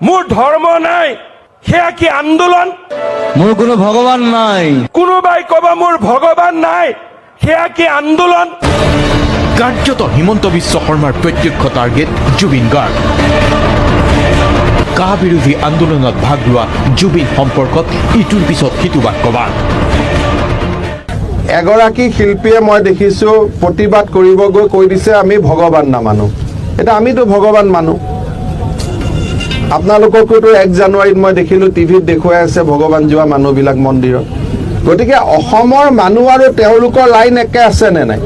মোৰ ধৰ্ম নাই, সেয়া কি আন্দোলন? মোৰ কোনো ভগৱান নাই। কোনোবাই ক'ব মোৰ ভগৱান নাই, সেয়া কি আন্দোলন? কাৰ্যত হিমন্ত বিশ্ব শৰ্মাৰ প্ৰত্যক্ষ টাৰ্গেট জুবিন গাৰ্গ। কা বিৰোধী আন্দোলনত ভাগ লোৱা জুবিন সম্পৰ্কত ইটোৰ পিছত সিটো বাক্যবাদ। এগৰাকী শিল্পীয়ে মই দেখিছোঁ প্ৰতিবাদ কৰিব গৈ কৈ দিছে আমি ভগৱান নামানো। এতিয়া আমিতো ভগৱান মানো। আপোনালোককোতো 1 জানুৱাৰীত মই দেখিলোঁ টিভিত দেখুৱাই আছে ভগৱান যোৱা মানুহবিলাক মন্দিৰত। গতিকে অসমৰ মানুহ আৰু তেওঁলোকৰ লাইন একে আছে নে নাই?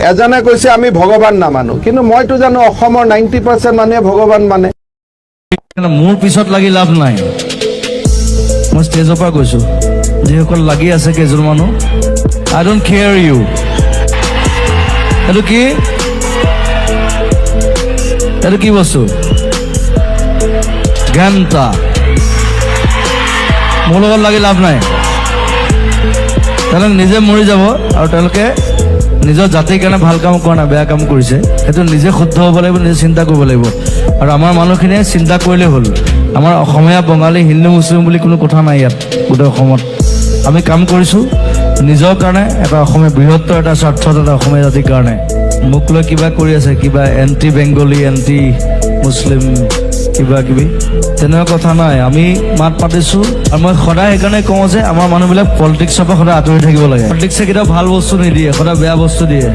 এজনে কৈছে আমি ভগৱান নামানো, কিন্তু মইতো জানো অসমৰ 90% মানুহে ভগৱান মানে। মোৰ পিছত লাগি লাভ নাই। মই ষ্টেজৰ পৰা কৈছো, যিসকল লাগি আছে কেইজন মানুহ, আই ডোন্ট কেয়াৰ ইউ। এইটো কি? এইটো কি বস্তু? ঘণ্টা। মোৰ লগত লাগি লাভ নাই। তেওঁলোকে নিজে মৰি যাব, আৰু তেওঁলোকে নিজৰ জাতিৰ কাৰণে ভাল কাম কৰা নাই, বেয়া কাম কৰিছে। সেইটো নিজে শুদ্ধ হ'ব লাগিব, নিজে চিন্তা কৰিব লাগিব। আৰু আমাৰ মানুহখিনিয়ে চিন্তা কৰিলেই হ'ল। আমাৰ অসমীয়া, বঙালী, হিন্দু, মুছলিম বুলি কোনো কথা নাই ইয়াত। গোটেই অসমত আমি কাম কৰিছোঁ নিজৰ কাৰণে, এটা অসমীয়া বৃহত্তৰ এটা স্বাৰ্থত, এটা অসমীয়া জাতিৰ কাৰণে। মোক লৈ কিবা কৰি আছে, কিবা এণ্টি বেংগলী, এণ্টি মুছলিম, কিবা কিবি, তেনেকুৱা কথা নাই। আমি মাত মাতিছোঁ, আৰু মই সদায় সেইকাৰণে কওঁ যে আমাৰ মানুহবিলাক পলিটিক্সৰ পৰা সদায় আঁতৰি থাকিব লাগে। পলিটিক্সে কেতিয়াও ভাল বস্তু নিদিয়ে, সদায় বেয়া বস্তু দিয়ে।